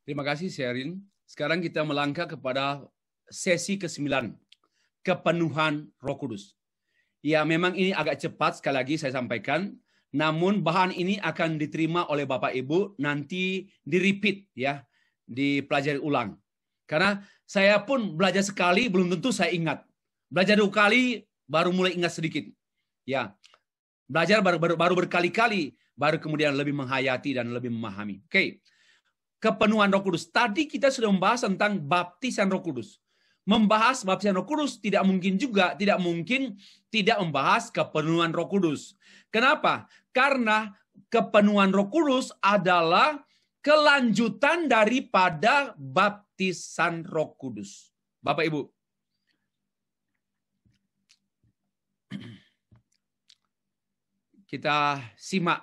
Terima kasih Sherin. Sekarang kita melangkah kepada sesi ke-9. Kepenuhan Roh Kudus. Ya, memang ini agak cepat sekali lagi saya sampaikan. Namun bahan ini akan diterima oleh Bapak Ibu nanti di-repeat ya, dipelajari ulang. Karena saya pun belajar sekali belum tentu saya ingat. Belajar 2 kali baru mulai ingat sedikit. Ya. Belajar baru berkali-kali baru kemudian lebih menghayati dan lebih memahami. Oke. Kepenuhan Roh Kudus. Tadi kita sudah membahas tentang baptisan Roh Kudus. Membahas baptisan Roh Kudus tidak mungkin tidak membahas kepenuhan Roh Kudus. Kenapa? Karena kepenuhan Roh Kudus adalah kelanjutan daripada baptisan Roh Kudus. Bapak Ibu. Kita simak.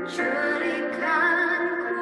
Jadikanku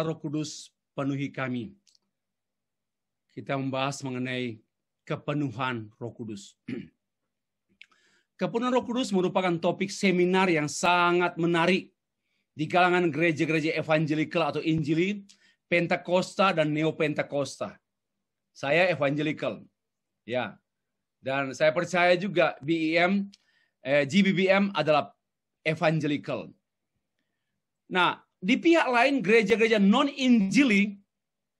Biarlah Roh Kudus penuhi kami. Kita membahas mengenai kepenuhan Roh Kudus. Kepenuhan Roh Kudus merupakan topik seminar yang sangat menarik di kalangan gereja-gereja evangelikal atau Injili, Pentakosta dan Neo-Pentakosta. Saya evangelikal, ya. Dan saya percaya juga GBBM adalah evangelikal. Nah, di pihak lain gereja-gereja non-Injili,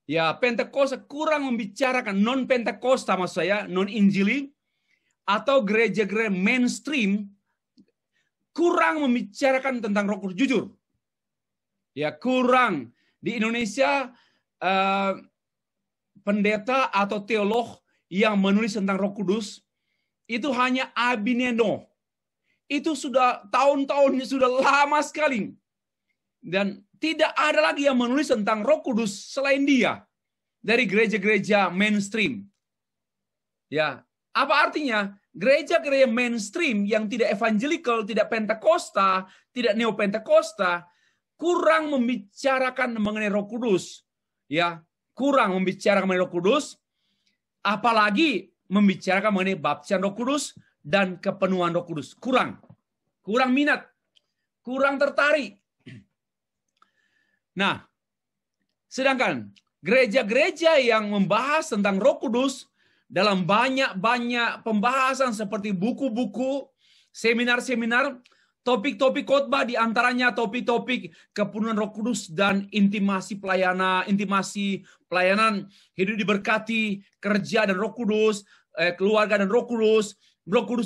ya Pentakosta kurang membicarakan, non-Pentakosta maksud saya, non-Injili, atau gereja-gereja mainstream kurang membicarakan tentang Roh Kudus. Jujur, ya kurang. Di Indonesia pendeta atau teolog yang menulis tentang Roh Kudus itu hanya Abineno. Itu sudah tahun-tahun, sudah lama sekali. Dan tidak ada lagi yang menulis tentang Roh Kudus selain dia dari gereja-gereja mainstream. Ya, apa artinya? Gereja-gereja mainstream yang tidak evangelikal, tidak Pentakosta, tidak Neo-Pentakosta, kurang membicarakan mengenai Roh Kudus. Ya, kurang membicarakan mengenai Roh Kudus, apalagi membicarakan mengenai baptisan Roh Kudus dan kepenuhan Roh Kudus. Kurang minat, kurang tertarik. Nah, sedangkan gereja-gereja yang membahas tentang Roh Kudus dalam banyak-banyak pembahasan seperti buku-buku, seminar-seminar, topik-topik khotbah, di antaranya topik-topik kepenuhan Roh Kudus dan intimasi pelayanan, hidup diberkati, kerja dan Roh Kudus, keluarga dan Roh Kudus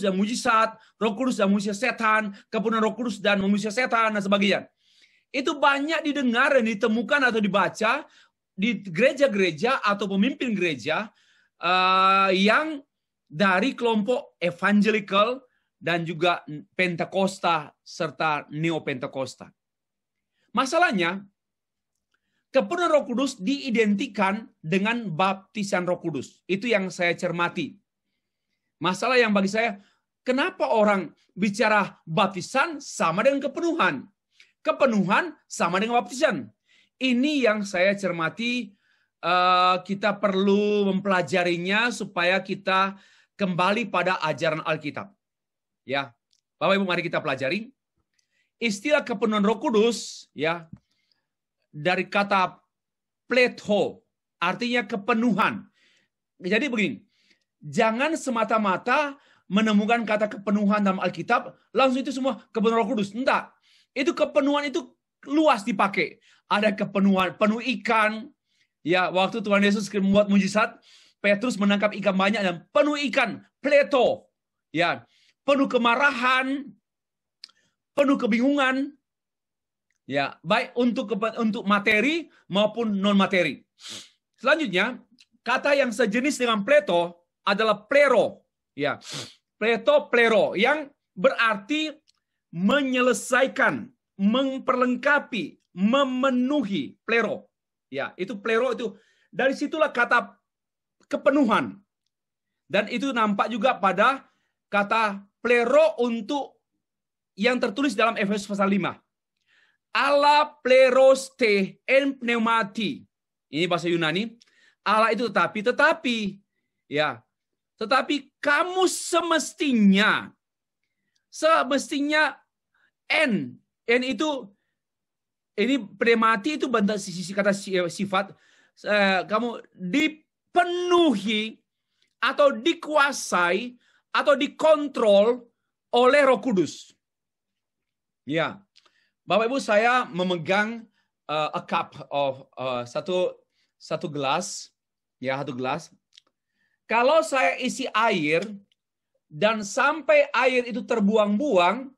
dan mujizat, Roh Kudus dan mujizat setan, kepenuhan Roh Kudus dan mujizat setan dan sebagainya. Itu banyak didengar dan ditemukan atau dibaca di gereja-gereja atau pemimpin gereja yang dari kelompok evangelikal dan juga Pentakosta serta Neo-Pentakosta. Masalahnya, kepenuhan Roh Kudus diidentikan dengan baptisan Roh Kudus. Itu yang saya cermati. Masalah yang bagi saya, kenapa orang bicara baptisan sama dengan kepenuhan? Kepenuhan sama dengan baptisan. Ini yang saya cermati, kita perlu mempelajarinya supaya kita kembali pada ajaran Alkitab. Ya, Bapak Ibu, mari kita pelajari. Istilah kepenuhan Roh Kudus, ya, dari kata pletho, artinya kepenuhan. Jadi begini, jangan semata-mata menemukan kata kepenuhan dalam Alkitab, langsung itu semua kepenuhan Roh Kudus. Enggak. Itu kepenuhan itu luas dipakai. Ada kepenuhan, penuh ikan. Ya, waktu Tuhan Yesus membuat mujizat, Petrus menangkap ikan banyak dan penuh ikan, pletho. Ya, penuh kemarahan, penuh kebingungan. Ya, baik untuk materi maupun non materi. Selanjutnya, kata yang sejenis dengan pletho adalah plero. Ya, plero yang berarti menyelesaikan, memperlengkapi, memenuhi, plero. Ya, itu plero itu. Dari situlah kata kepenuhan. Dan itu nampak juga pada kata plero untuk yang tertulis dalam Efesus pasal 5. Allah pleroste en pneumati. Ini bahasa Yunani. Allah itu tetapi ya. Tetapi kamu semestinya n itu ini pneumati itu bentuk sisi kata sifat, kamu dipenuhi atau dikuasai atau dikontrol oleh Roh Kudus. Ya, Bapak Ibu, saya memegang a cup of satu gelas, ya, satu gelas. Kalau saya isi air dan sampai air itu terbuang-buang,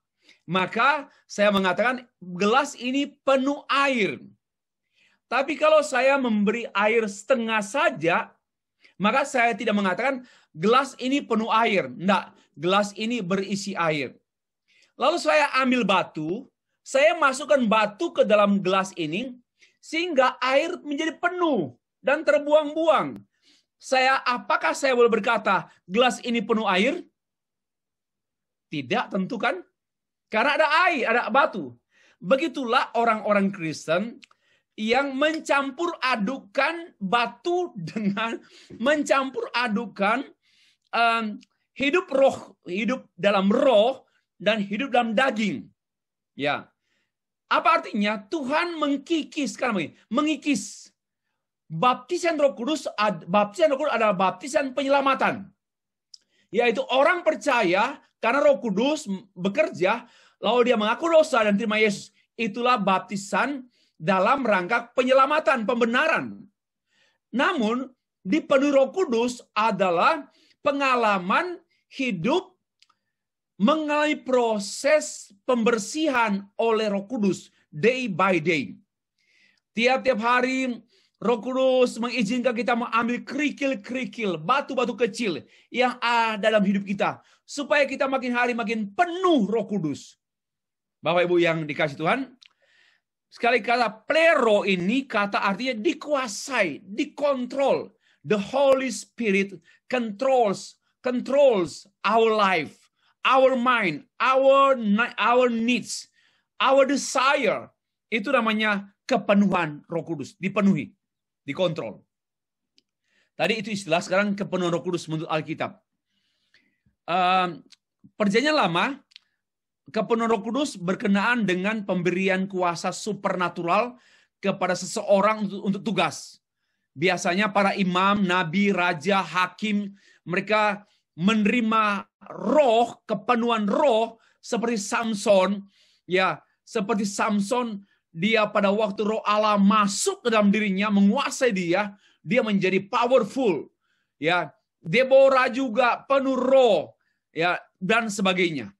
maka saya mengatakan gelas ini penuh air. Tapi kalau saya memberi air setengah saja, maka saya tidak mengatakan gelas ini penuh air. Enggak, gelas ini berisi air. Lalu saya ambil batu, saya masukkan batu ke dalam gelas ini, sehingga air menjadi penuh dan terbuang-buang. Apakah saya boleh berkata, gelas ini penuh air? Tidak, tentu kan? Karena ada air, ada batu. Begitulah orang-orang Kristen yang mencampur adukan batu dengan mencampur adukan hidup roh, hidup dalam roh dan hidup dalam daging. Ya. Apa artinya? Tuhan mengikis baptisan Roh Kudus adalah baptisan penyelamatan. Yaitu orang percaya karena Roh Kudus bekerja, lalu dia mengaku dosa dan terima Yesus. Itulah baptisan dalam rangka penyelamatan, pembenaran. Namun, dipenuhi Roh Kudus adalah pengalaman hidup mengalami proses pembersihan oleh Roh Kudus day by day. Tiap-tiap hari Roh Kudus mengizinkan kita mengambil kerikil-kerikil, batu-batu kecil yang ada dalam hidup kita. Supaya kita makin hari makin penuh Roh Kudus. Bapak Ibu yang dikasih Tuhan, sekali kata plero ini kata artinya dikuasai, dikontrol. The Holy Spirit controls our life. Our mind, our needs, our desire. Itu namanya kepenuhan Roh Kudus. Dipenuhi, dikontrol. Tadi itu istilah, sekarang kepenuhan Roh Kudus menurut Alkitab. Perjanjian Lama, kepenuhan Roh Kudus berkenaan dengan pemberian kuasa supernatural kepada seseorang untuk tugas. Biasanya para imam, nabi, raja, hakim, mereka menerima roh, kepenuhan roh seperti Samson, ya, seperti Samson, dia pada waktu roh Allah masuk ke dalam dirinya, menguasai dia menjadi powerful, ya. Deborah juga penuh roh, ya, dan sebagainya.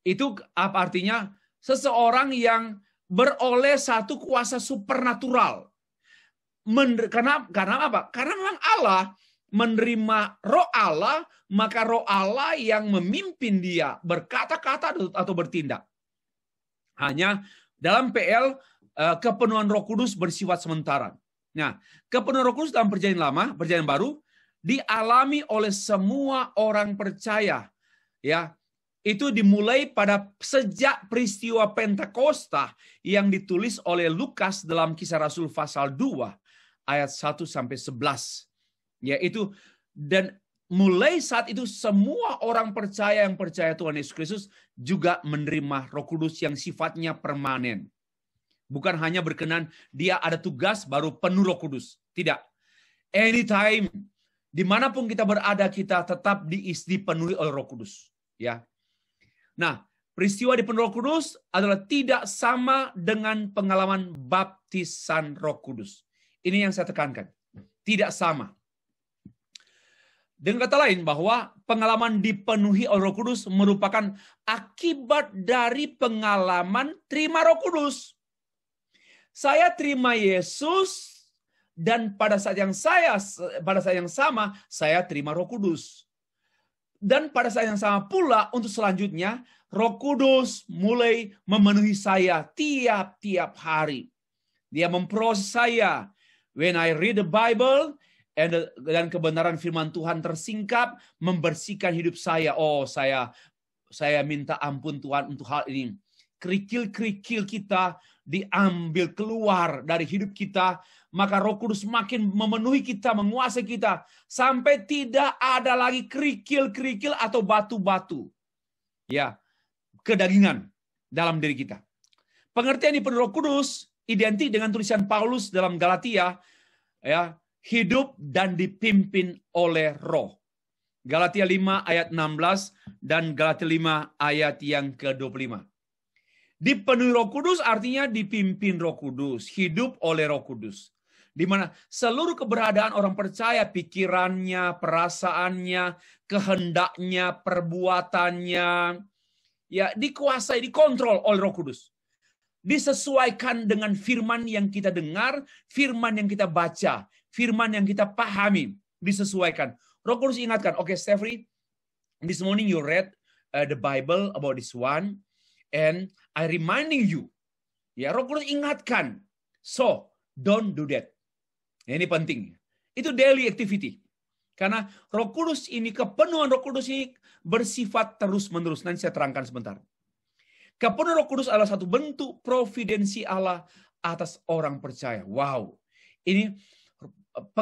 Itu apa artinya? Seseorang yang beroleh satu kuasa supernatural. Karena apa? Karena memang Allah menerima roh Allah, maka roh Allah yang memimpin dia berkata-kata atau bertindak. Hanya dalam PL, kepenuhan Roh Kudus bersifat sementara. Nah, kepenuhan Roh Kudus dalam Perjanjian Lama, Perjanjian Baru dialami oleh semua orang percaya. Ya, itu dimulai pada sejak peristiwa Pentakosta yang ditulis oleh Lukas dalam Kisah Rasul pasal 2 ayat 1 sampai 11. Yaitu, dan mulai saat itu semua orang percaya yang percaya Tuhan Yesus Kristus juga menerima Roh Kudus yang sifatnya permanen. Bukan hanya berkenan dia ada tugas baru penuh Roh Kudus. Tidak. Anytime, dimanapun kita berada, kita tetap dipenuhi oleh Roh Kudus. Ya. Nah, peristiwa dipenuhi Roh Kudus adalah tidak sama dengan pengalaman baptisan Roh Kudus. Ini yang saya tekankan. Tidak sama. Dengan kata lain, bahwa pengalaman dipenuhi oleh Roh Kudus merupakan akibat dari pengalaman terima Roh Kudus. Saya terima Yesus, dan pada saat yang sama saya terima Roh Kudus. Dan pada saat yang sama pula untuk selanjutnya Roh Kudus mulai memenuhi saya tiap-tiap hari. Dia memproses saya. When I read the Bible, dan kebenaran firman Tuhan tersingkap, membersihkan hidup saya. Oh, saya minta ampun Tuhan untuk hal ini. Kerikil-kerikil kita diambil keluar dari hidup kita, maka Roh Kudus makin memenuhi kita, menguasai kita, sampai tidak ada lagi kerikil-kerikil atau batu-batu, ya, kedagingan dalam diri kita. Pengertian dipenuhi Roh Kudus identik dengan tulisan Paulus dalam Galatia, ya, hidup dan dipimpin oleh roh. Galatia 5 ayat 16 dan Galatia 5 ayat yang ke-25. Dipenuhi Roh Kudus artinya dipimpin Roh Kudus, hidup oleh Roh Kudus. Di mana seluruh keberadaan orang percaya, pikirannya, perasaannya, kehendaknya, perbuatannya, ya, dikuasai, dikontrol oleh Roh Kudus. Disesuaikan dengan firman yang kita dengar, firman yang kita baca, firman yang kita pahami, disesuaikan. Roh Kudus ingatkan, okay, Stephanie, this morning you read the Bible about this one, and I reminding you. Ya, Roh Kudus ingatkan. So, don't do that. Ya, ini penting. Itu daily activity. Karena Roh Kudus ini, kepenuhan Roh Kudus ini bersifat terus-menerus. Nanti saya terangkan sebentar. Kepenuhan Roh Kudus adalah satu bentuk providensi Allah atas orang percaya. Wow. Ini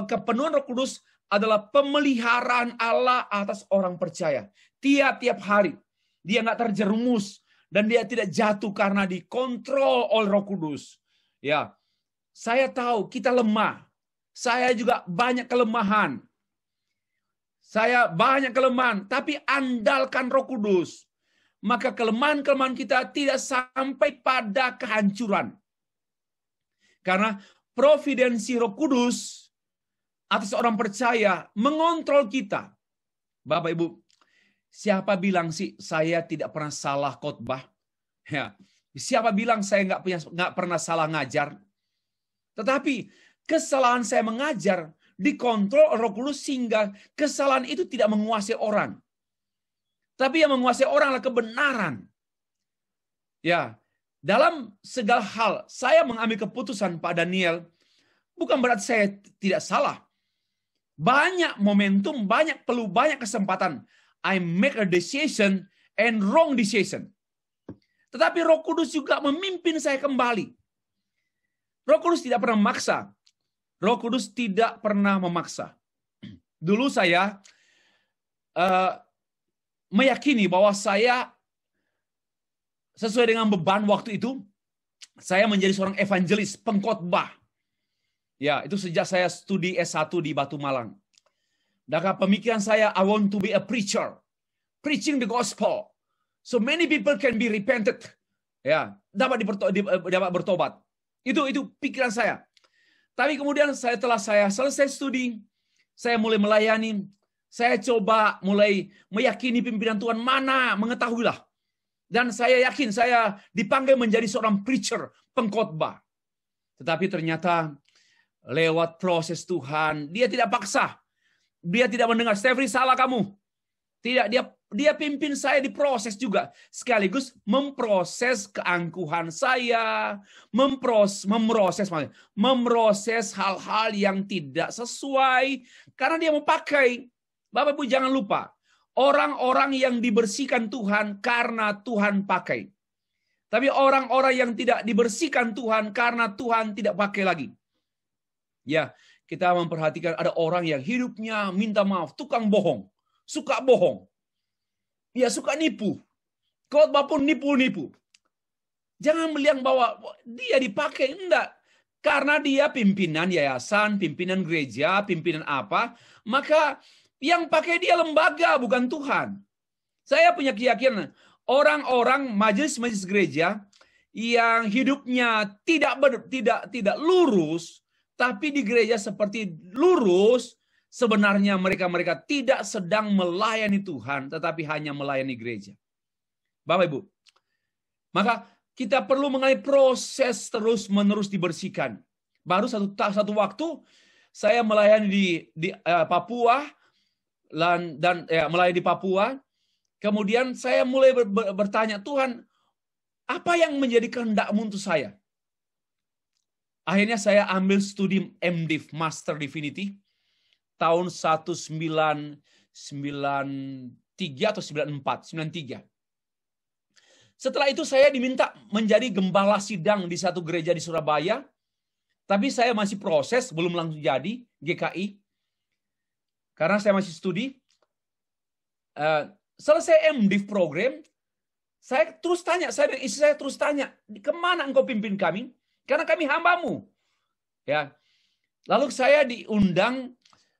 kepenuhan Roh Kudus adalah pemeliharaan Allah atas orang percaya. Tiap-tiap hari. Dia nggak terjerumus. Dan dia tidak jatuh karena dikontrol oleh Roh Kudus. Ya, saya tahu kita lemah. Saya juga banyak kelemahan. Saya banyak kelemahan. Tapi andalkan Roh Kudus. Maka kelemahan-kelemahan kita tidak sampai pada kehancuran. Karena providensi Roh Kudus atas orang percaya mengontrol kita. Bapak Ibu, siapa bilang sih saya tidak pernah salah khotbah? Ya, siapa bilang saya nggak pernah salah ngajar? Tetapi kesalahan saya mengajar dikontrol Roh Kudus sehingga kesalahan itu tidak menguasai orang. Tapi yang menguasai orang adalah kebenaran. Ya, dalam segala hal saya mengambil keputusan Pak Daniel, bukan berarti saya tidak salah. Banyak momentum, banyak kesempatan. I make a decision and wrong decision. Tetapi Roh Kudus juga memimpin saya kembali. Roh Kudus tidak pernah memaksa. Roh Kudus tidak pernah memaksa. Dulu saya meyakini bahwa saya sesuai dengan beban waktu itu, saya menjadi seorang evangelis, pengkhotbah. Ya, itu sejak saya studi S1 di Batu Malang. Dan pemikiran saya, I want to be a preacher. Preaching the gospel. So many people can be repented. Ya, dapat bertobat. Itu pikiran saya. Tapi kemudian setelah saya selesai studi, saya mulai melayani. Saya coba mulai meyakini pimpinan Tuhan mana, mengetahuilah. Dan saya yakin saya dipanggil menjadi seorang preacher, pengkhotbah. Tetapi ternyata lewat proses Tuhan, dia tidak paksa. Dia tidak mendengar, Stefri salah kamu. Tidak, dia pimpin saya di proses juga. Sekaligus memproses keangkuhan saya, memproses hal-hal yang tidak sesuai. Karena dia mau pakai. Bapak Ibu jangan lupa, orang-orang yang dibersihkan Tuhan karena Tuhan pakai. Tapi orang-orang yang tidak dibersihkan Tuhan karena Tuhan tidak pakai lagi. Ya, kita memperhatikan ada orang yang hidupnya minta maaf, tukang bohong, suka bohong. Ya, suka nipu. Khotbah pun nipu-nipu. Jangan melihat bahwa dia dipakai, enggak. Karena dia pimpinan yayasan, pimpinan gereja, pimpinan apa, maka yang pakai dia lembaga, bukan Tuhan. Saya punya keyakinan, orang-orang majelis-majelis gereja yang hidupnya tidak lurus, tapi di gereja seperti lurus, sebenarnya mereka tidak sedang melayani Tuhan, tetapi hanya melayani gereja. Bapak Ibu, maka kita perlu mengalami proses terus-menerus dibersihkan. Baru satu waktu saya melayani di Papua dan melayani di Papua. Kemudian saya mulai bertanya, Tuhan, apa yang menjadi kehendak-Mu untuk saya? Akhirnya saya ambil studi MDiv, Master Divinity, tahun 1993 atau 93. Setelah itu saya diminta menjadi gembala sidang di satu gereja di Surabaya. Tapi saya masih proses, belum langsung jadi GKI. Karena saya masih studi. Selesai MDiv program, saya terus tanya, istri saya terus tanya, kemana engkau pimpin kami? Karena kami hamba-Mu. Ya. Lalu saya diundang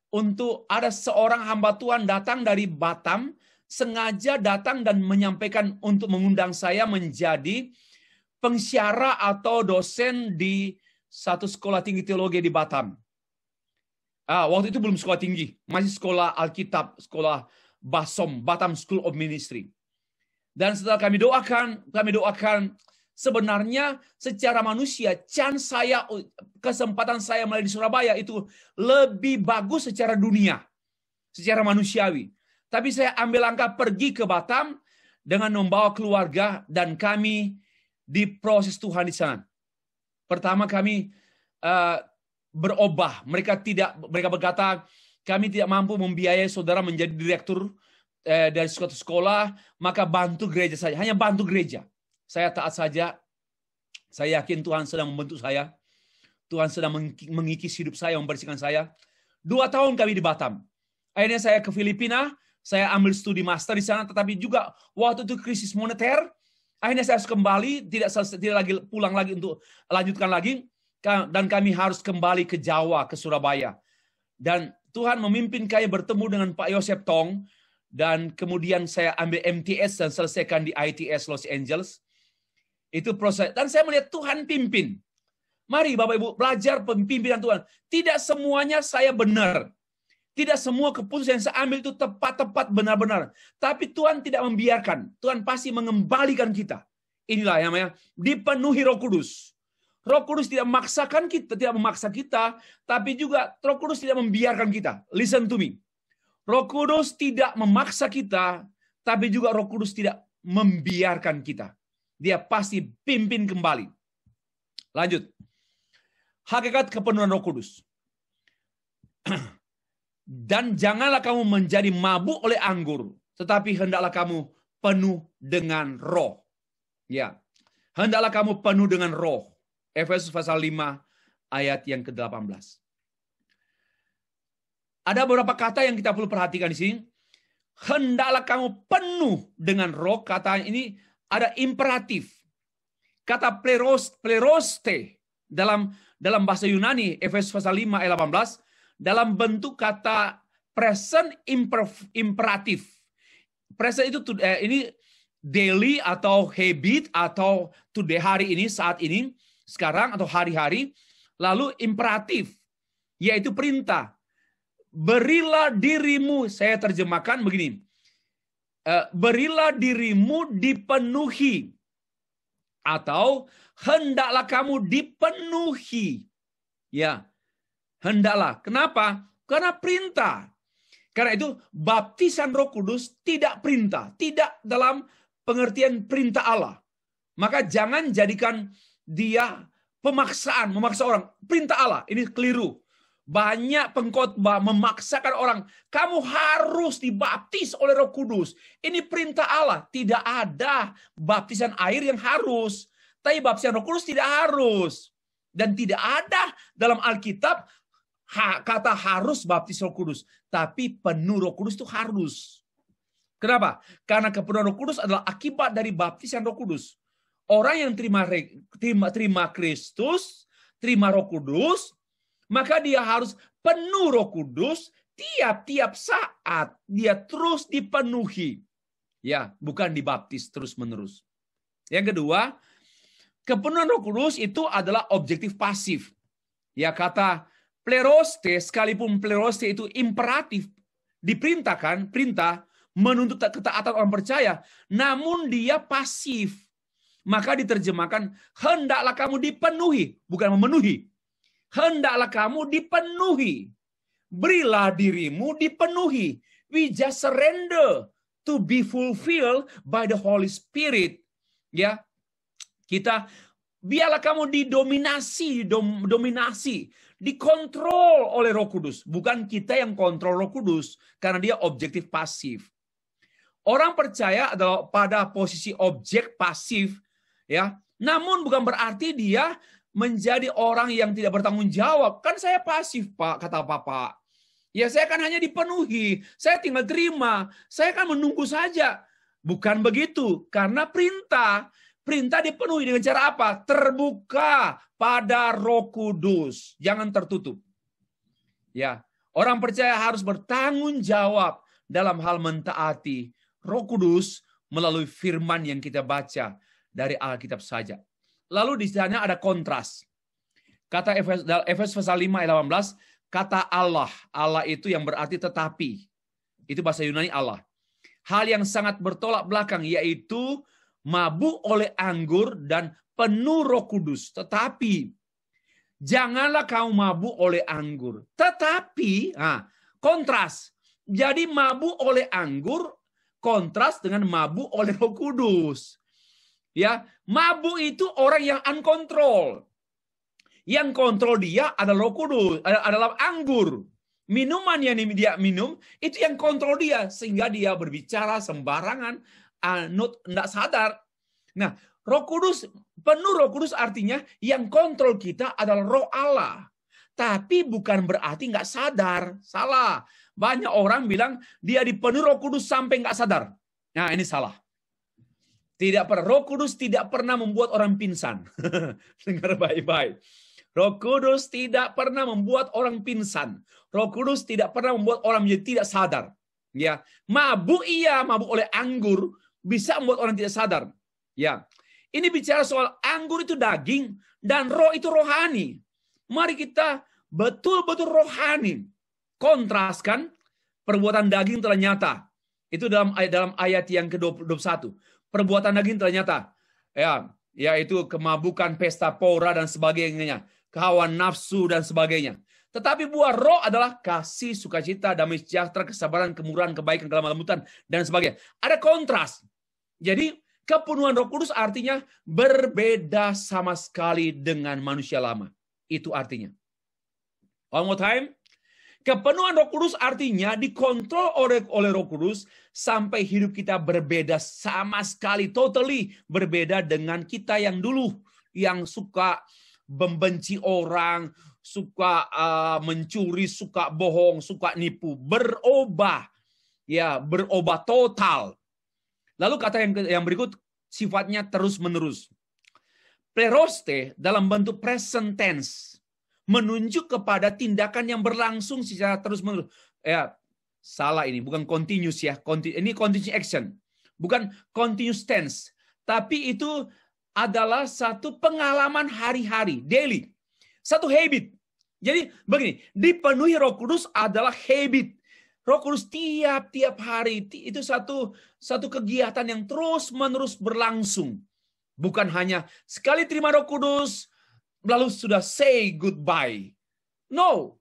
untuk ada seorang hamba Tuhan datang dari Batam, sengaja datang dan menyampaikan untuk mengundang saya menjadi pensyarah atau dosen di satu sekolah tinggi teologi di Batam. Waktu itu belum sekolah tinggi, masih sekolah Alkitab, sekolah Basom, Batam School of Ministry. Dan setelah kami doakan, sebenarnya secara manusia, kesempatan saya mulai di Surabaya itu lebih bagus secara dunia, secara manusiawi. Tapi saya ambil langkah pergi ke Batam dengan membawa keluarga dan kami diproses Tuhan di sana. Pertama kami berubah. Mereka berkata, kami tidak mampu membiayai saudara menjadi direktur dari suatu sekolah, maka bantu gereja saja. Hanya bantu gereja. Saya taat saja. Saya yakin Tuhan sedang membentuk saya. Tuhan sedang mengikis hidup saya, membersihkan saya. 2 tahun kami di Batam. Akhirnya saya ke Filipina, saya ambil studi master di sana, tetapi juga waktu itu krisis moneter. Akhirnya saya harus kembali, tidak lagi pulang lagi untuk lanjutkan lagi. Dan kami harus kembali ke Jawa, ke Surabaya. Dan Tuhan memimpin kami bertemu dengan Pak Yosef Tong. Dan kemudian saya ambil MTS dan selesaikan di ITS Los Angeles. Itu proses. Dan saya melihat Tuhan pimpin. Mari Bapak Ibu belajar pemimpinan Tuhan. Tidak semuanya saya benar. Tidak semua keputusan yang saya ambil itu tepat-tepat benar-benar. Tapi Tuhan tidak membiarkan. Tuhan pasti mengembalikan kita. Inilah yang namanya dipenuhi Roh Kudus. Roh Kudus tidak memaksakan kita, tidak memaksa kita, tapi juga Roh Kudus tidak membiarkan kita. Listen to me. Roh Kudus tidak memaksa kita, tapi juga Roh Kudus tidak membiarkan kita. Dia pasti pimpin kembali. Lanjut. Hakikat kepenuhan Roh Kudus. Dan janganlah kamu menjadi mabuk oleh anggur, tetapi hendaklah kamu penuh dengan roh. Ya. Hendaklah kamu penuh dengan roh. Efesus pasal 5 ayat yang ke-18. Ada beberapa kata yang kita perlu perhatikan di sini. Hendaklah kamu penuh dengan roh. Kata ini ada imperatif. Kata pleroste dalam bahasa Yunani, Efesus pasal 5 ayat 18, dalam bentuk kata present imperatif. Present itu ini daily atau habit atau today, hari ini, saat ini, sekarang atau hari-hari. Lalu imperatif, yaitu perintah. Berilah dirimu, saya terjemahkan begini. Berilah dirimu dipenuhi. Atau hendaklah kamu dipenuhi. Ya, hendaklah. Kenapa? Karena perintah. Karena itu baptisan Roh Kudus tidak perintah. Tidak dalam pengertian perintah Allah. Maka jangan jadikan dia pemaksaan, memaksa orang. Perintah Allah, ini keliru. Banyak pengkhotbah memaksakan orang. Kamu harus dibaptis oleh Roh Kudus. Ini perintah Allah. Tidak ada baptisan air yang harus. Tapi baptisan Roh Kudus tidak harus. Dan tidak ada dalam Alkitab kata harus baptis Roh Kudus. Tapi penuh Roh Kudus itu harus. Kenapa? Karena kepenuhan Roh Kudus adalah akibat dari baptisan Roh Kudus. Orang yang terima Kristus, terima Roh Kudus, maka dia harus penuh Roh Kudus tiap-tiap saat. Dia terus dipenuhi. Ya, bukan dibaptis terus-menerus. Yang kedua, kepenuhan Roh Kudus itu adalah objektif pasif. Ya, kata pleroste, sekalipun pleroste itu imperatif, diperintahkan, perintah, menuntut ketaatan orang percaya, namun dia pasif. Maka diterjemahkan, hendaklah kamu dipenuhi, bukan memenuhi. Hendaklah kamu dipenuhi. Berilah dirimu dipenuhi. We just surrender to be fulfilled by the Holy Spirit. Ya, kita biarlah kamu didominasi, dikontrol oleh Roh Kudus. Bukan kita yang kontrol Roh Kudus, karena dia objektif pasif. Orang percaya adalah pada posisi objek pasif, ya. Namun bukan berarti dia menjadi orang yang tidak bertanggung jawab. Kan saya pasif, Pak, kata Bapak. Ya, saya kan hanya dipenuhi. Saya tinggal terima. Saya kan menunggu saja. Bukan begitu. Karena perintah dipenuhi dengan cara apa? Terbuka pada Roh Kudus. Jangan tertutup. Ya, orang percaya harus bertanggung jawab dalam hal mentaati Roh Kudus melalui firman yang kita baca dari Alkitab saja. Lalu di sana ada kontras. Kata Efesus pasal 5 ayat 18, kata Allah. Allah itu yang berarti tetapi. Itu bahasa Yunani Allah. Hal yang sangat bertolak belakang, yaitu mabuk oleh anggur dan penuh Roh Kudus. Tetapi, janganlah kamu mabuk oleh anggur. Tetapi, kontras. Jadi mabuk oleh anggur, kontras dengan mabuk oleh Roh Kudus. Ya, mabuk itu orang yang uncontrol. Yang kontrol dia adalah Roh Kudus, adalah anggur. Minuman yang dia minum itu yang kontrol dia, sehingga dia berbicara sembarangan, tidak sadar. Nah, Roh Kudus, penuh Roh Kudus artinya yang kontrol kita adalah Roh Allah. Tapi bukan berarti nggak sadar. Salah. Banyak orang bilang dia dipenuhi Roh Kudus sampai nggak sadar. Nah, ini salah. Tidak pernah. Roh Kudus tidak pernah membuat orang pingsan. Dengar baik-baik. Roh Kudus tidak pernah membuat orang pingsan. Roh Kudus tidak pernah membuat orang menjadi tidak sadar. Ya, mabuk oleh anggur bisa membuat orang tidak sadar. Ya, ini bicara soal anggur itu daging dan roh itu rohani. Mari kita betul-betul rohani. Kontraskan perbuatan daging telah nyata. Itu dalam ayat yang ke-21. Perbuatan daging telah nyata. Ya, yaitu kemabukan, pesta pora dan sebagainya. Kehawan nafsu dan sebagainya. Tetapi buah roh adalah kasih, sukacita, damai sejahtera, kesabaran, kemurahan, kebaikan, kelemah lembutan, dan sebagainya. Ada kontras. Jadi, kepenuhan Roh Kudus artinya berbeda sama sekali dengan manusia lama. Itu artinya. One more time. Kepenuhan Roh Kudus artinya dikontrol oleh Roh Kudus sampai hidup kita berbeda sama sekali, totally berbeda dengan kita yang dulu, yang suka membenci orang, suka mencuri, suka bohong, suka nipu, berubah. Ya, berubah total. Lalu kata yang berikut sifatnya terus-menerus. Pleroste dalam bentuk present tense menunjuk kepada tindakan yang berlangsung secara terus-menerus. Ya, salah ini, bukan continuous ya. Ini continuous action. Bukan continuous tense. Tapi itu adalah satu pengalaman hari-hari, daily. Satu habit. Jadi begini, dipenuhi Roh Kudus adalah habit. Roh Kudus tiap-tiap hari itu satu kegiatan yang terus-menerus berlangsung. Bukan hanya sekali terima Roh Kudus, lalu sudah say goodbye. No.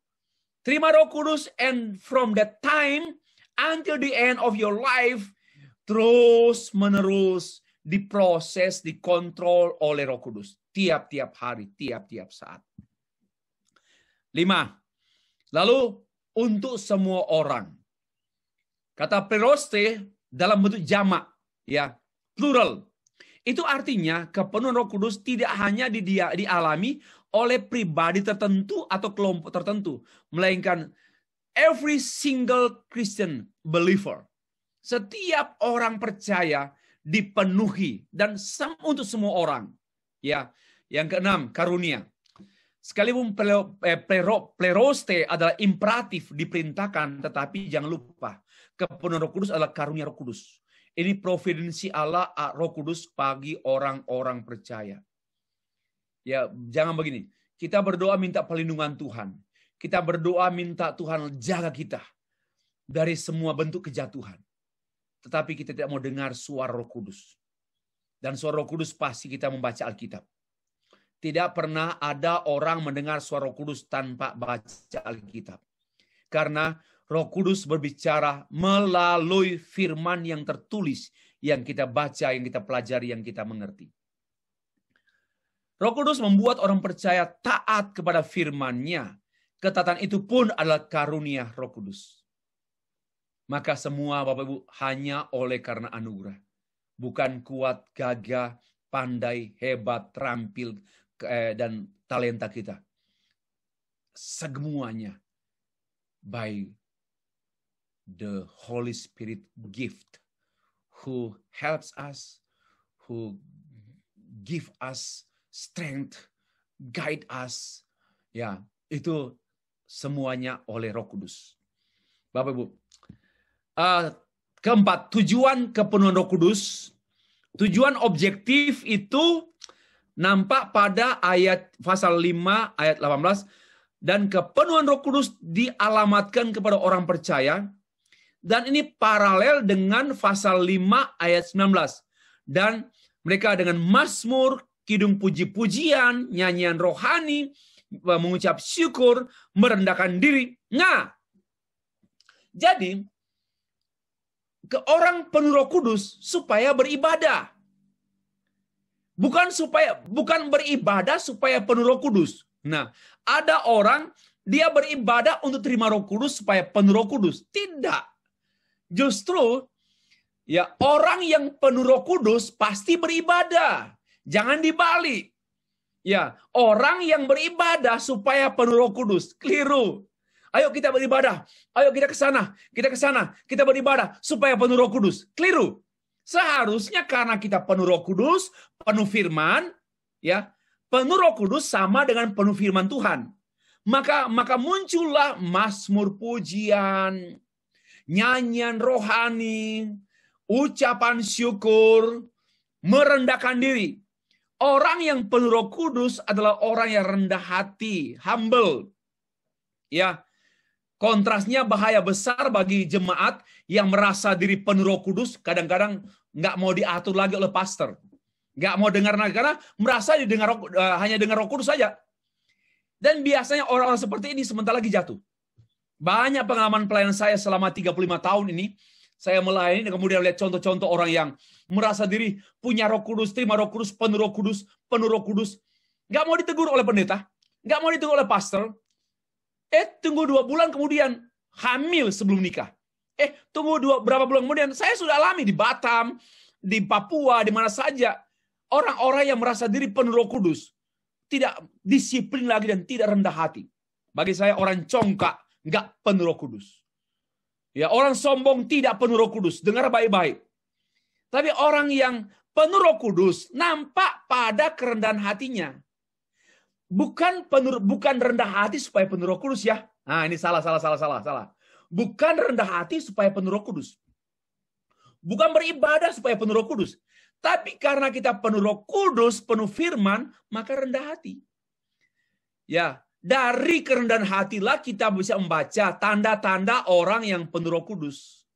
Terima Roh Kudus and from that time until the end of your life, terus-menerus diproses, dikontrol oleh Roh Kudus. Tiap-tiap hari, tiap-tiap saat. 5. Lalu untuk semua orang. Kata pleroste dalam bentuk jamak, ya, plural. Itu artinya kepenuhan Roh Kudus tidak hanya dialami oleh pribadi tertentu atau kelompok tertentu, melainkan every single Christian believer. Setiap orang percaya dipenuhi dan untuk semua orang. Ya, yang keenam, karunia. Sekalipun pleroste adalah imperatif diperintahkan, tetapi jangan lupa kepenuhan Roh Kudus adalah karunia Roh Kudus. Ini providensi Allah Roh Kudus bagi orang-orang percaya. Ya, jangan begini. Kita berdoa minta perlindungan Tuhan. Kita berdoa minta Tuhan jaga kita dari semua bentuk kejatuhan. Tetapi kita tidak mau dengar suara Roh Kudus. Dan suara Roh Kudus pasti kita membaca Alkitab. Tidak pernah ada orang mendengar suara Roh Kudus tanpa baca Alkitab. Karena Roh Kudus berbicara melalui firman yang tertulis, yang kita baca, yang kita pelajari, yang kita mengerti. Roh Kudus membuat orang percaya taat kepada firman-Nya. Ketaatan itu pun adalah karunia Roh Kudus. Maka semua Bapak Ibu hanya oleh karena anugerah. Bukan kuat, gagah, pandai, hebat, terampil, dan talenta kita. Semuanya by the Holy Spirit gift who helps us, who give us strength, guide us. Ya, itu semuanya oleh Roh Kudus. Bapak Ibu. Keempat, tujuan kepenuhan Roh Kudus. Tujuan objektif itu nampak pada ayat pasal 5 ayat 18, dan kepenuhan Roh Kudus dialamatkan kepada orang percaya. Dan ini paralel dengan pasal 5 ayat 19. Dan mereka dengan mazmur, kidung puji-pujian, nyanyian rohani, mengucap syukur, merendahkan diri. Nah, jadi ke orang penuh Roh Kudus supaya beribadah. Bukan beribadah supaya penuh Roh Kudus. Nah, ada orang dia beribadah untuk terima Roh Kudus supaya penuh Roh Kudus. Tidak. Justru ya orang yang penuh Roh Kudus pasti beribadah. Jangan dibalik. Ya, orang yang beribadah supaya penuh Roh Kudus, keliru. Ayo kita beribadah, ayo kita ke sana, kita beribadah supaya penuh Roh Kudus, keliru. Seharusnya karena kita penuh Roh Kudus, penuh firman, ya, penuh Roh Kudus sama dengan penuh firman Tuhan. Maka muncullah mazmur pujian, nyanyian rohani, ucapan syukur, merendahkan diri. Orang yang penuh Roh Kudus adalah orang yang rendah hati, humble. Ya, kontrasnya bahaya besar bagi jemaat yang merasa diri penuh Roh Kudus, kadang-kadang nggak mau diatur lagi oleh pastor, nggak mau dengar lagi karena merasa hanya dengar Roh Kudus saja. Dan biasanya orang-orang seperti ini sebentar lagi jatuh. Banyak pengalaman pelayanan saya selama 35 tahun ini. Saya melayani dan kemudian lihat contoh-contoh orang yang merasa diri punya Roh Kudus, terima Roh Kudus, penuh Roh Kudus, penuh Roh Kudus. Nggak mau ditegur oleh pendeta, nggak mau ditegur oleh pastor. Tunggu 2 bulan kemudian hamil sebelum nikah. Tunggu berapa bulan kemudian saya sudah alami di Batam, di Papua, di mana saja. Orang-orang yang merasa diri penuh Roh Kudus tidak disiplin lagi dan tidak rendah hati. Bagi saya orang congkak nggak penuh Roh Kudus. Ya, orang sombong tidak penuh Roh Kudus. Dengar baik-baik. Tapi orang yang penuh Roh Kudus nampak pada kerendahan hatinya. Bukan rendah hati supaya penuh Roh Kudus ya. Nah, ini salah. Bukan rendah hati supaya penuh Roh Kudus. Bukan beribadah supaya penuh Roh Kudus. Tapi karena kita penuh Roh Kudus, penuh firman, maka rendah hati. Ya, dari kerendahan hatilah kita bisa membaca tanda-tanda orang yang penuh Roh Kudus.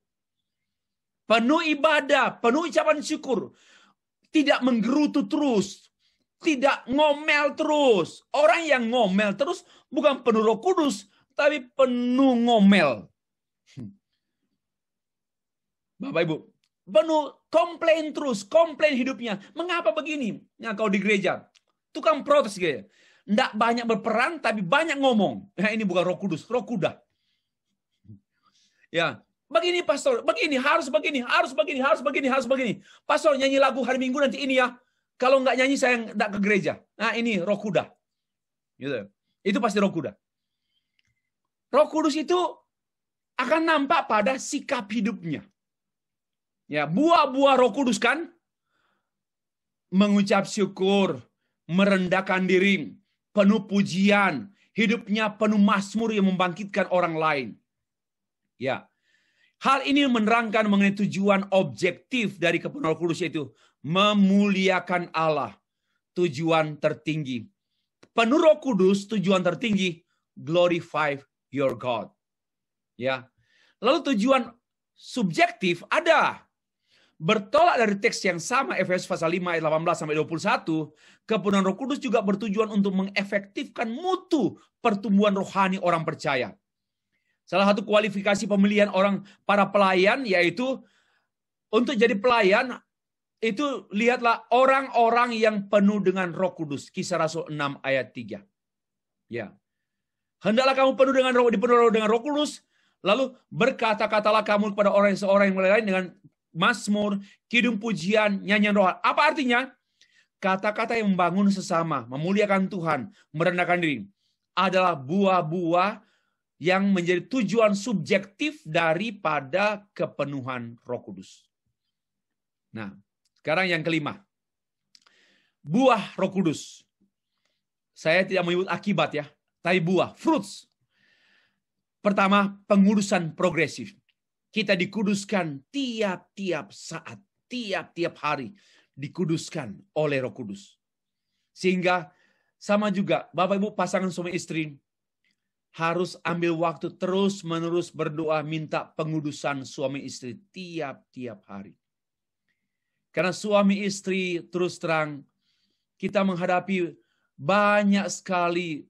Penuh ibadah, penuh ucapan syukur. Tidak menggerutu terus. Tidak ngomel terus. Orang yang ngomel terus bukan penuh Roh Kudus, tapi penuh ngomel. Bapak Ibu, penuh komplain terus, komplain hidupnya. Mengapa begini? Nah, kau di gereja, tukang protes gitu. Nggak banyak berperan, tapi banyak ngomong. Nah, ini bukan Roh Kudus, Roh kuda. Ya, begini pastor, begini, harus begini. Pastor nyanyi lagu hari Minggu nanti ini ya. Kalau nggak nyanyi saya nggak ke gereja. Nah, ini Roh kuda. Gitu. Itu pasti Roh kuda. Roh Kudus itu akan nampak pada sikap hidupnya. Ya, buah-buah Roh Kudus kan mengucap syukur, merendahkan diri, penuh pujian, hidupnya penuh mazmur yang membangkitkan orang lain. Ya. Hal ini menerangkan mengenai tujuan objektif dari kepenuhan Roh Kudus, yaitu memuliakan Allah. Tujuan tertinggi. Penuh Roh Kudus, tujuan tertinggi, glorify your God. Ya. Lalu tujuan subjektif ada. Bertolak dari teks yang sama, Efesus pasal 5 ayat 18 sampai 21, kepenuhan Roh Kudus juga bertujuan untuk mengefektifkan mutu pertumbuhan rohani orang percaya. Salah satu kualifikasi pemilihan para pelayan yaitu untuk jadi pelayan itu lihatlah orang-orang yang penuh dengan Roh Kudus. Kisah Rasul 6 ayat 3. Ya. Hendaklah kamu dipenuhi dengan Roh Kudus, lalu berkata-katalah kamu kepada seorang yang lain dengan mazmur, kidung pujian, nyanyian rohani. Apa artinya? Kata-kata yang membangun sesama, memuliakan Tuhan, merendahkan diri adalah buah-buah yang menjadi tujuan subjektif daripada kepenuhan Roh Kudus. Nah, sekarang yang kelima. Buah Roh Kudus. Saya tidak menyebut akibat ya, tapi buah, fruits. Pertama, pengudusan progresif. Kita dikuduskan tiap-tiap saat, tiap-tiap hari dikuduskan oleh Roh Kudus. Sehingga sama juga Bapak Ibu pasangan suami istri harus ambil waktu terus-menerus berdoa minta pengudusan suami istri tiap-tiap hari. Karena suami istri terus terang kita menghadapi banyak sekali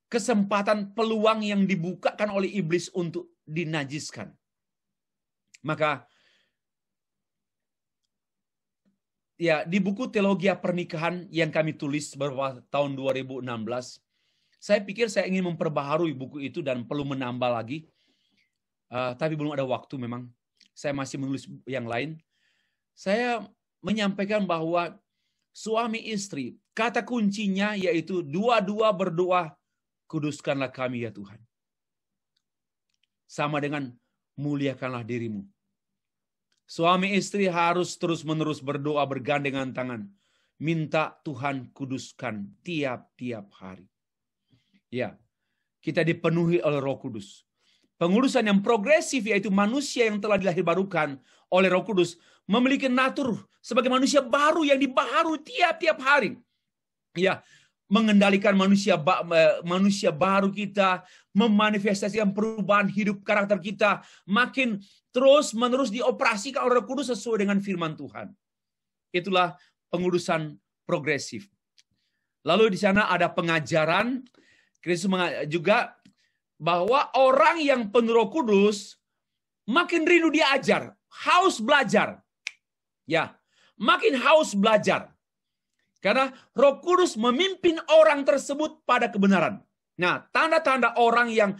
kesempatan peluang yang dibukakan oleh iblis untuk dinajiskan. Maka ya di buku Teologia Pernikahan yang kami tulis beberapa tahun 2016, saya pikir saya ingin memperbaharui buku itu dan perlu menambah lagi. Tapi belum ada waktu memang. Saya masih menulis yang lain. Saya menyampaikan bahwa suami istri, kata kuncinya yaitu dua-dua berdoa, kuduskanlah kami ya Tuhan. Sama dengan muliakanlah dirimu. Suami istri harus terus-menerus berdoa bergandengan tangan. Minta Tuhan kuduskan tiap-tiap hari. Ya, kita dipenuhi oleh Roh Kudus. Pengudusan yang progresif yaitu manusia yang telah dilahirbarukan oleh Roh Kudus memiliki natur sebagai manusia baru yang dibaharui tiap-tiap hari. Ya, mengendalikan manusia baru kita, memanifestasikan perubahan hidup karakter kita, makin terus-menerus dioperasikan oleh Roh Kudus sesuai dengan firman Tuhan. Itulah pengudusan progresif. Lalu di sana ada pengajaran. Kristus juga bahwa orang yang penuh Roh Kudus makin rindu diajar, haus belajar. Ya, makin haus belajar. Karena Roh Kudus memimpin orang tersebut pada kebenaran. Nah, tanda-tanda orang yang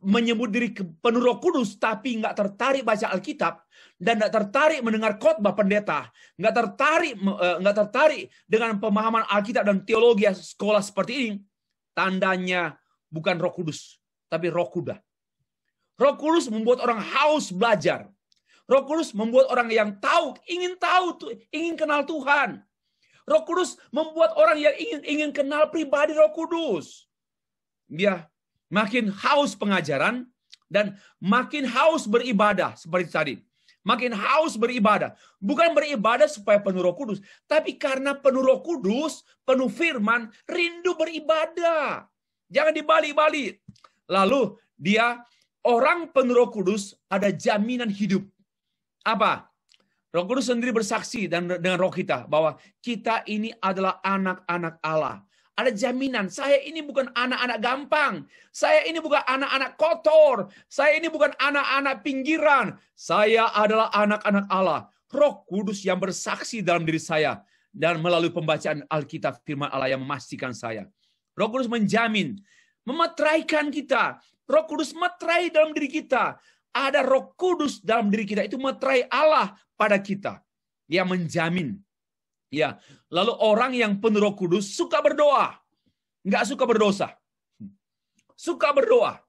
menyebut diri penuh Roh Kudus tapi nggak tertarik baca Alkitab dan nggak tertarik mendengar khotbah pendeta, nggak tertarik dengan pemahaman Alkitab dan teologi sekolah seperti ini, tandanya bukan Roh Kudus tapi roh kuda. Roh Kudus membuat orang haus belajar. Roh Kudus membuat orang yang ingin kenal Tuhan. Roh Kudus membuat orang yang ingin kenal pribadi Roh Kudus. Dia makin haus pengajaran dan makin haus beribadah seperti tadi. Makin haus beribadah. Bukan beribadah supaya penuh Roh Kudus, tapi karena penuh Roh Kudus, penuh firman, rindu beribadah. Jangan dibalik-balik. Lalu dia orang penuh Roh Kudus ada jaminan hidup. Apa? Roh Kudus sendiri bersaksi dan dengan roh kita bahwa kita ini adalah anak-anak Allah. Ada jaminan, saya ini bukan anak-anak gampang. Saya ini bukan anak-anak kotor. Saya ini bukan anak-anak pinggiran. Saya adalah anak-anak Allah. Roh Kudus yang bersaksi dalam diri saya. Dan melalui pembacaan Alkitab firman Allah yang memastikan saya. Roh Kudus menjamin, memeteraikan kita. Roh Kudus meterai dalam diri kita. Ada Roh Kudus dalam diri kita. Itu meterai Allah pada kita. Yang menjamin. Ya, lalu orang yang penuh Roh Kudus suka berdoa, nggak suka berdosa. Suka berdoa.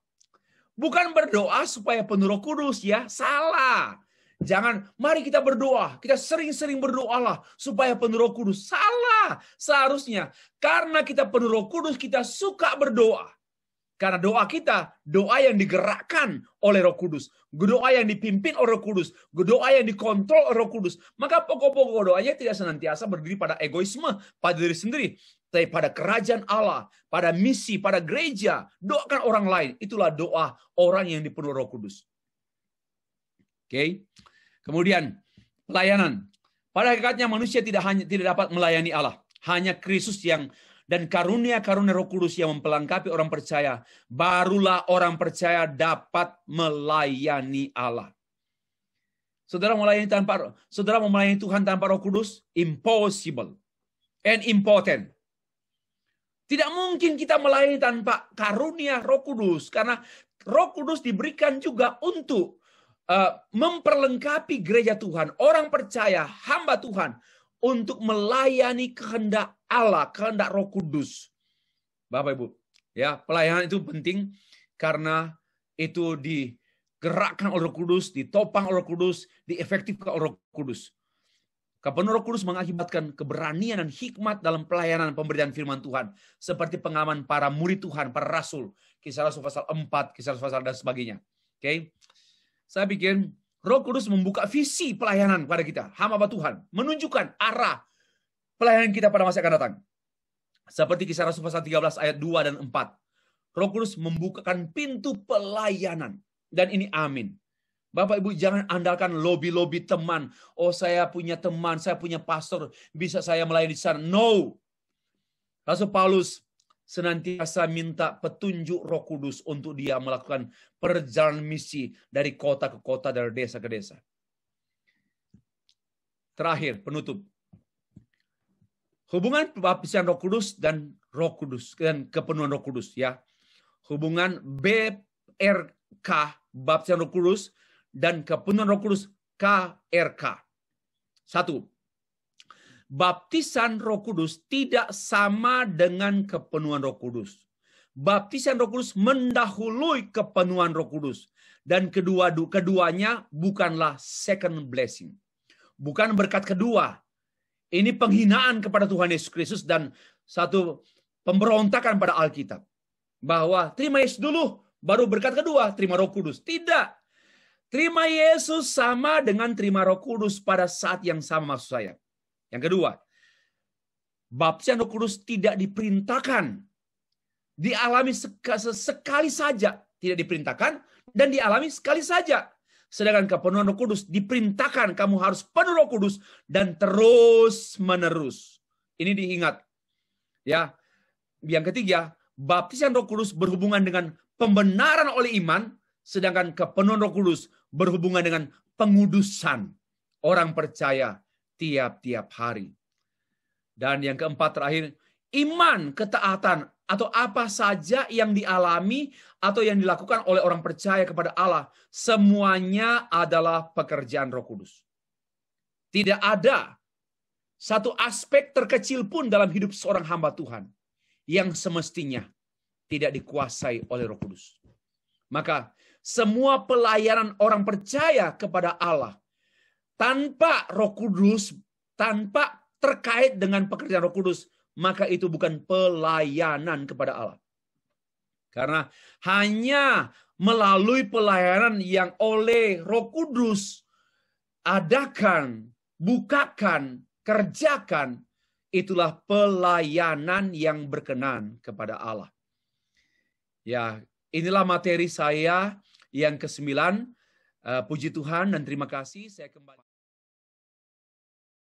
Bukan berdoa supaya penuh Roh Kudus ya, salah. Jangan, mari kita berdoa, kita sering-sering berdoalah supaya penuh Roh Kudus. Salah. Seharusnya karena kita penuh Roh Kudus kita suka berdoa. Karena doa kita, doa yang digerakkan oleh Roh Kudus. Doa yang dipimpin oleh Roh Kudus. Doa yang dikontrol oleh Roh Kudus. Maka pokok-pokok doanya tidak senantiasa berdiri pada egoisme, pada diri sendiri. Tapi pada kerajaan Allah, pada misi, pada gereja. Doakan orang lain. Itulah doa orang yang dipenuhi Roh Kudus. Oke. Kemudian, pelayanan. Pada hakikatnya manusia tidak dapat melayani Allah. Hanya Kristus yang dan karunia-karunia Roh Kudus yang mempelengkapi orang percaya, barulah orang percaya dapat melayani Allah. Saudara melayani Tuhan tanpa Roh Kudus, impossible and important. Tidak mungkin kita melayani tanpa karunia Roh Kudus, karena Roh Kudus diberikan juga untuk memperlengkapi gereja Tuhan, orang percaya, hamba Tuhan, untuk melayani kehendak Allah, kehendak Roh Kudus. Bapak Ibu, ya, pelayanan itu penting karena itu digerakkan oleh Roh Kudus, ditopang oleh Roh Kudus, diefektifkan oleh Roh Kudus. Kepenuhan Roh Kudus mengakibatkan keberanian dan hikmat dalam pelayanan pemberitaan firman Tuhan, seperti pengalaman para murid Tuhan, para rasul, Kisah Rasul pasal 4, Kisah Rasul pasal dan sebagainya. Oke. Saya pikir Roh Kudus membuka visi pelayanan pada kita, hamba Tuhan, menunjukkan arah pelayanan kita pada masa akan datang. Seperti Kisah Rasul pasal 13 ayat 2 dan 4. Roh Kudus membukakan pintu pelayanan. Dan ini amin. Bapak Ibu jangan andalkan lobby-lobby teman. Oh saya punya teman, saya punya pastor, bisa saya melayani di sana. No. Rasul Paulus senantiasa minta petunjuk Roh Kudus untuk dia melakukan perjalanan misi dari kota ke kota, dari desa ke desa. Terakhir, penutup. Hubungan baptisan Roh Kudus dan Roh Kudus dan kepenuhan Roh Kudus ya. Hubungan BRK, baptisan Roh Kudus, dan kepenuhan Roh Kudus KRK. 1. baptisan Roh Kudus tidak sama dengan kepenuhan Roh Kudus. Baptisan Roh Kudus mendahului kepenuhan Roh Kudus. Dan keduanya bukanlah second blessing. Bukan berkat kedua. Ini penghinaan kepada Tuhan Yesus Kristus dan satu pemberontakan pada Alkitab. Bahwa terima Yesus dulu, baru berkat kedua, terima Roh Kudus. Tidak. Terima Yesus sama dengan terima Roh Kudus pada saat yang sama, maksud saya. Yang kedua, baptisan Roh Kudus tidak diperintahkan. Dialami sekali saja. Tidak diperintahkan dan dialami sekali saja. Sedangkan kepenuhan Roh Kudus diperintahkan, kamu harus penuh Roh Kudus dan terus menerus. Ini diingat. Ya. Yang ketiga, baptisan Roh Kudus berhubungan dengan pembenaran oleh iman, sedangkan kepenuhan Roh Kudus berhubungan dengan pengudusan orang percaya tiap-tiap hari. Dan yang keempat terakhir, iman, ketaatan, atau apa saja yang dialami atau yang dilakukan oleh orang percaya kepada Allah, semuanya adalah pekerjaan Roh Kudus. Tidak ada satu aspek terkecil pun dalam hidup seorang hamba Tuhan yang semestinya tidak dikuasai oleh Roh Kudus. Maka semua pelayanan orang percaya kepada Allah tanpa Roh Kudus, tanpa terkait dengan pekerjaan Roh Kudus, maka itu bukan pelayanan kepada Allah. Karena hanya melalui pelayanan yang oleh Roh Kudus adakan, bukakan, kerjakan, itulah pelayanan yang berkenan kepada Allah. Ya, inilah materi saya yang ke-9. Puji Tuhan dan terima kasih. Saya kembali.